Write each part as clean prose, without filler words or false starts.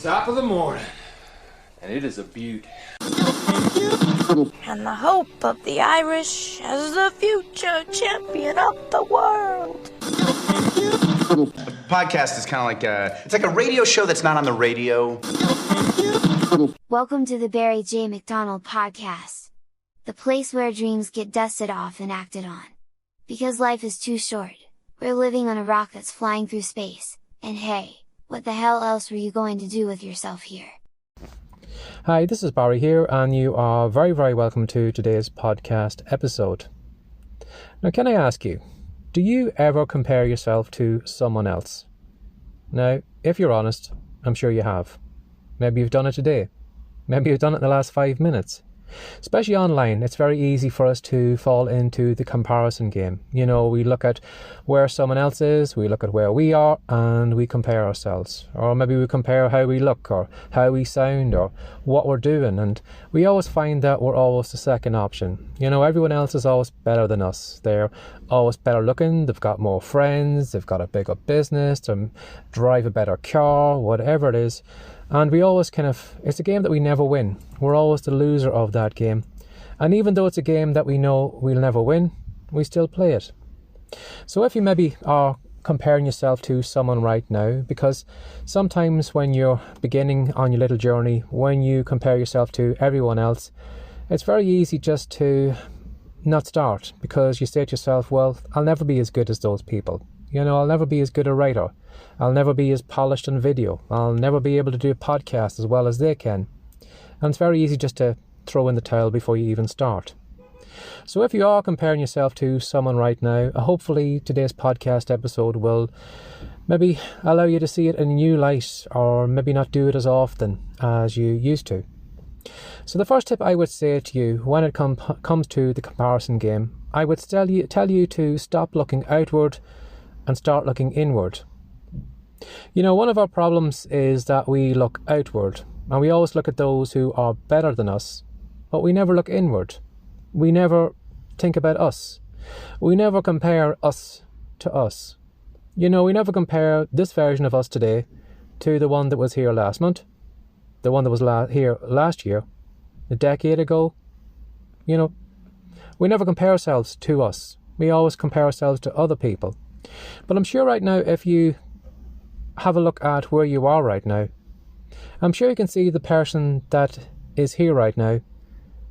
top of the morning, and it is a beaut. And the hope of the Irish as the future champion of the world. A podcast is kind of like it's like a radio show that's not on the radio. Welcome to the Barry J. McDonald podcast. The place where dreams get dusted off and acted on. Because life is too short. We're living on a rock that's flying through space, and hey, what the hell else were you going to do with yourself here? Hi, this is Barry here, and you are very, very welcome to today's podcast episode. Now, can I ask you, do you ever compare yourself to someone else? Now, if you're honest, I'm sure you have. Maybe you've done it today. Maybe you've done it in the last 5 minutes. Especially online, it's very easy for us to fall into the comparison game. You know, we look at where someone else is, we look at where we are, and we compare ourselves. Or maybe we compare how we look, or how we sound, or what we're doing. And we always find that we're always the second option. You know, everyone else is always better than us. They're always better looking, they've got more friends, they've got a bigger business, they drive a better car, whatever it is. And we always it's a game that we never win. We're always the loser of that game. And even though it's a game that we know we'll never win, we still play it. So if you maybe are comparing yourself to someone right now, because sometimes when you're beginning on your little journey, when you compare yourself to everyone else, it's very easy just to not start, because you say to yourself, well, I'll never be as good as those people. You know, I'll never be as good a writer. I'll never be as polished on video. I'll never be able to do a podcast as well as they can. And it's very easy just to throw in the towel before you even start. So if you are comparing yourself to someone right now, hopefully today's podcast episode will maybe allow you to see it in a new light, or maybe not do it as often as you used to. So the first tip I would say to you when it comes to the comparison game, I would tell you to stop looking outward and start looking inward. You know, one of our problems is that we look outward, and we always look at those who are better than us, but we never look inward. We never think about us. We never compare us to us. You know, we never compare this version of us today to the one that was here last month, the one that was here last year, a decade ago. You know, we never compare ourselves to us. We always compare ourselves to other people. But I'm sure right now, if you have a look at where you are right now, I'm sure you can see the person that is here right now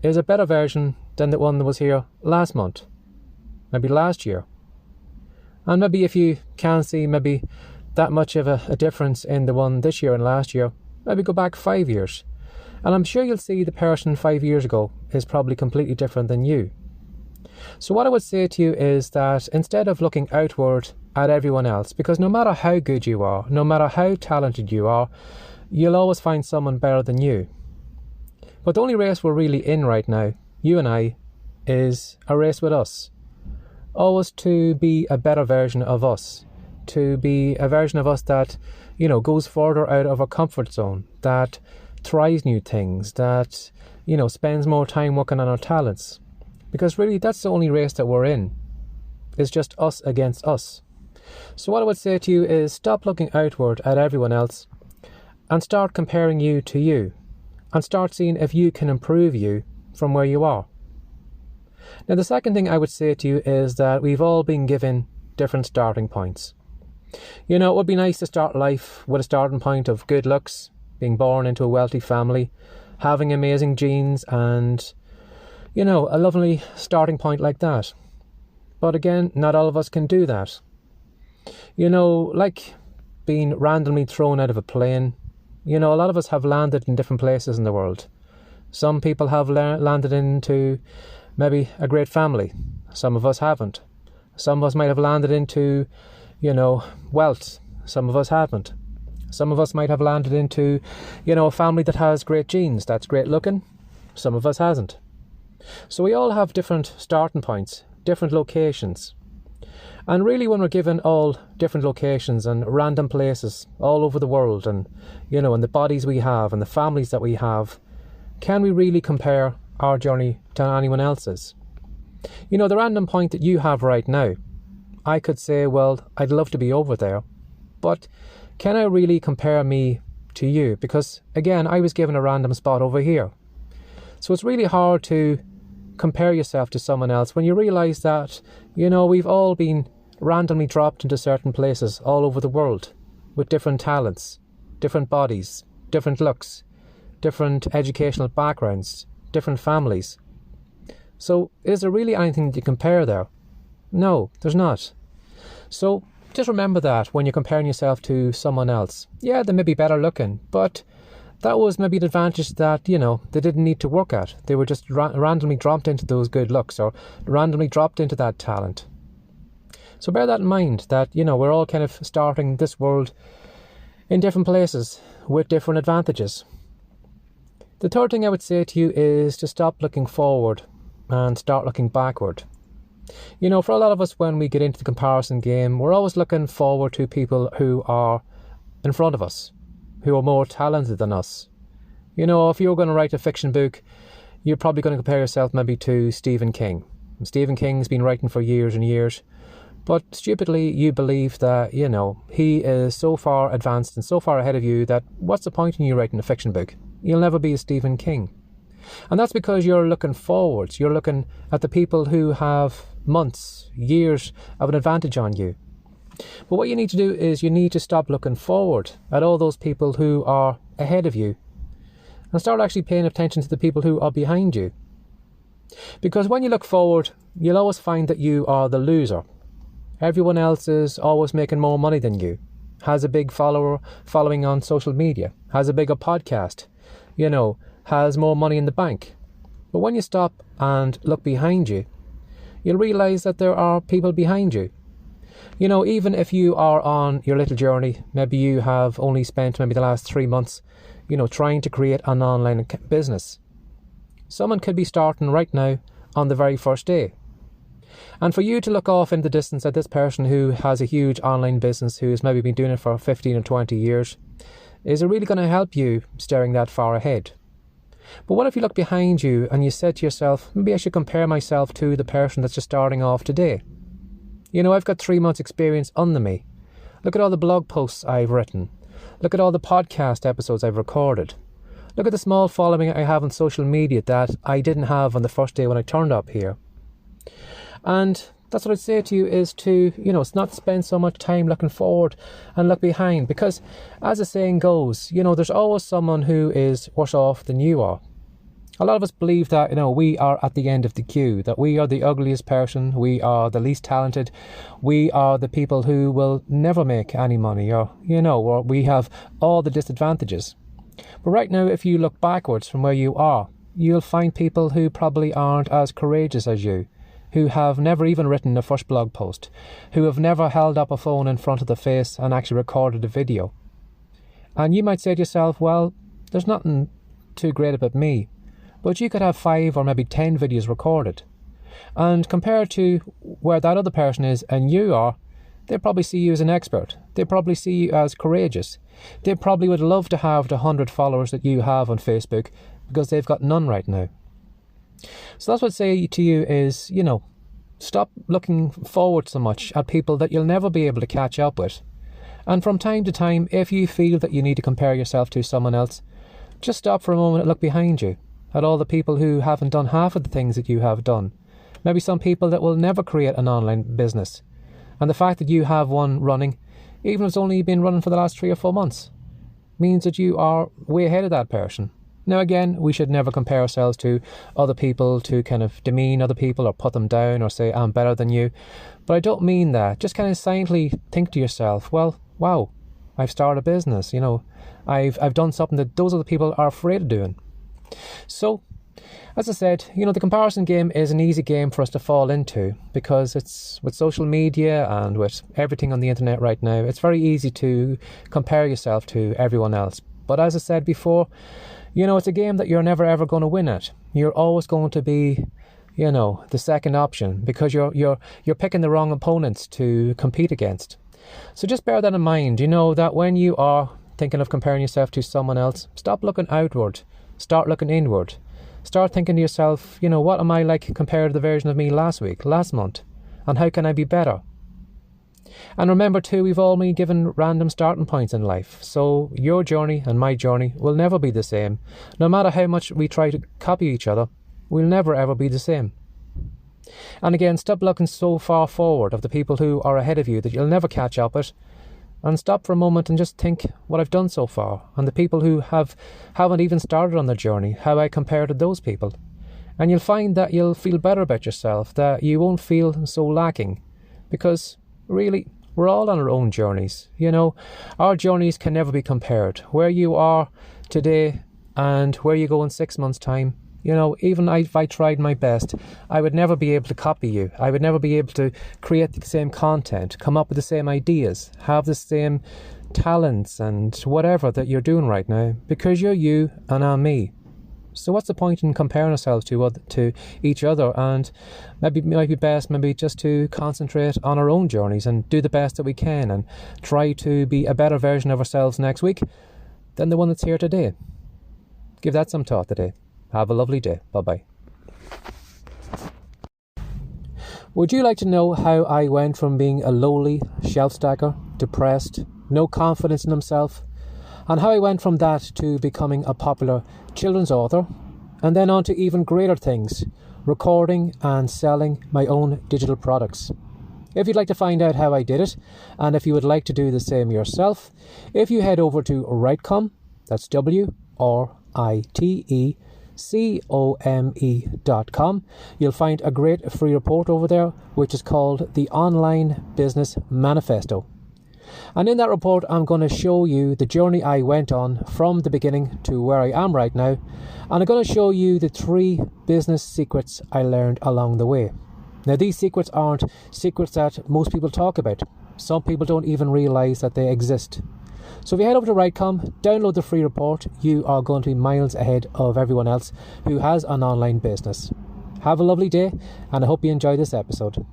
is a better version than the one that was here last month, maybe last year. And maybe if you can't see maybe that much of a difference in the one this year and last year, maybe go back 5 years. And I'm sure you'll see the person 5 years ago is probably completely different than you. So what I would say to you is that instead of looking outward at everyone else, because no matter how good you are, no matter how talented you are, you'll always find someone better than you. But the only race we're really in right now, you and I, is a race with us. Always to be a better version of us. To be a version of us that, you know, goes further out of our comfort zone, that tries new things, that, you know, spends more time working on our talents. Because really, that's the only race that we're in. It's just us against us. So what I would say to you is stop looking outward at everyone else and start comparing you to you, and start seeing if you can improve you from where you are. Now, the second thing I would say to you is that we've all been given different starting points. You know, it would be nice to start life with a starting point of good looks, being born into a wealthy family, having amazing genes, and, you know, a lovely starting point like that. But again, not all of us can do that. You know, like being randomly thrown out of a plane, you know, a lot of us have landed in different places in the world. Some people have landed into maybe a great family. Some of us haven't. Some of us might have landed into, you know, wealth. Some of us haven't. Some of us might have landed into, you know, a family that has great genes, that's great looking. Some of us hasn't. So we all have different starting points, different locations. And really, when we're given all different locations and random places all over the world, and, you know, and the bodies we have and the families that we have, can we really compare our journey to anyone else's? You know, the random point that you have right now, I could say, well, I'd love to be over there, but can I really compare me to you, because again, I was given a random spot over here. So it's really hard to compare yourself to someone else when you realise that, we've all been randomly dropped into certain places all over the world with different talents, different bodies, different looks, different educational backgrounds, different families. So is there really anything to compare there? No, there's not. So just remember that when you're comparing yourself to someone else. Yeah, they may be better looking, but that was maybe an advantage that, they didn't need to work at. They were just randomly dropped into those good looks, or randomly dropped into that talent. So bear that in mind, that, we're all kind of starting this world in different places with different advantages. The third thing I would say to you is to stop looking forward and start looking backward. For a lot of us, when we get into the comparison game, we're always looking forward to people who are in front of us, who are more talented than us. If you're going to write a fiction book, you're probably going to compare yourself maybe to Stephen King. And Stephen King's been writing for years and years, but stupidly you believe that, he is so far advanced and so far ahead of you that what's the point in you writing a fiction book? You'll never be a Stephen King. And that's because you're looking forwards. You're looking at the people who have months, years of an advantage on you. But what you need to do is you need to stop looking forward at all those people who are ahead of you and start actually paying attention to the people who are behind you. Because when you look forward, you'll always find that you are the loser. Everyone else is always making more money than you, has a big following on social media, has a bigger podcast, has more money in the bank. But when you stop and look behind you, you'll realise that there are people behind you. Even if you are on your little journey, maybe you have only spent maybe the last 3 months, trying to create an online business. Someone could be starting right now on the very first day. And for you to look off in the distance at this person who has a huge online business, who has maybe been doing it for 15 or 20 years, is it really going to help you staring that far ahead? But what if you look behind you and you said to yourself, maybe I should compare myself to the person that's just starting off today. I've got 3 months experience under me. Look at all the blog posts I've written. Look at all the podcast episodes I've recorded. Look at the small following I have on social media that I didn't have on the first day when I turned up here. And that's what I'd say to you is to, it's not spend so much time looking forward and look behind. Because as the saying goes, there's always someone who is worse off than you are. A lot of us believe that, we are at the end of the queue, that we are the ugliest person, we are the least talented, we are the people who will never make any money, or we have all the disadvantages. But right now, if you look backwards from where you are, you'll find people who probably aren't as courageous as you, who have never even written a first blog post, who have never held up a phone in front of their face and actually recorded a video. And you might say to yourself, well, there's nothing too great about me. But you could have 5 or maybe 10 videos recorded. And compared to where that other person is and you are, they probably see you as an expert. They probably see you as courageous. They probably would love to have the 100 followers that you have on Facebook, because they've got none right now. So that's what I'd say to you is, stop looking forward so much at people that you'll never be able to catch up with. And from time to time, if you feel that you need to compare yourself to someone else, just stop for a moment and look behind you at all the people who haven't done half of the things that you have done. Maybe some people that will never create an online business. And the fact that you have one running, even if it's only been running for the last 3 or 4 months, means that you are way ahead of that person. Now again, we should never compare ourselves to other people to kind of demean other people or put them down or say, I'm better than you. But I don't mean that. Just kind of silently think to yourself, well, wow, I've started a business, I've done something that those other people are afraid of doing. So, as I said, the comparison game is an easy game for us to fall into, because it's with social media and with everything on the internet right now, it's very easy to compare yourself to everyone else. But as I said before, it's a game that you're never ever going to win at. You're always going to be, the second option, because you're picking the wrong opponents to compete against. So just bear that in mind, that when you are thinking of comparing yourself to someone else, stop looking outward. Start looking inward. Start thinking to yourself, what am I like compared to the version of me last week, last month? And how can I be better? And remember too, we've all been given random starting points in life, so your journey and my journey will never be the same. No matter how much we try to copy each other, we'll never ever be the same. And again, stop looking so far forward of the people who are ahead of you that you'll never catch up with, and stop for a moment and just think what I've done so far, and the people who haven't even started on their journey, how I compare to those people. And you'll find that you'll feel better about yourself, that you won't feel so lacking, because really, we're all on our own journeys. You know, our journeys can never be compared. Where you are today and where you go in 6 months' time, you know, even if I tried my best, I would never be able to copy you. I would never be able to create the same content, come up with the same ideas, have the same talents and whatever that you're doing right now, because you're you and I'm me. So what's the point in comparing ourselves to each other? And maybe it might be best maybe just to concentrate on our own journeys and do the best that we can and try to be a better version of ourselves next week than the one that's here today. Give that some thought today. Have a lovely day. Bye-bye. Would you like to know how I went from being a lowly shelf stacker, depressed, no confidence in himself, and how I went from that to becoming a popular children's author, and then on to even greater things, recording and selling my own digital products? If you'd like to find out how I did it, and if you would like to do the same yourself, if you head over to Writecom, that's WRITECOME.com, you'll find a great free report over there, which is called the Online Business Manifesto. And in that report, I'm going to show you the journey I went on from the beginning to where I am right now. And I'm going to show you the 3 business secrets I learned along the way. Now, these secrets aren't secrets that most people talk about. Some people don't even realize that they exist. So if you head over to Writecom, download the free report, you are going to be miles ahead of everyone else who has an online business. Have a lovely day, and I hope you enjoy this episode.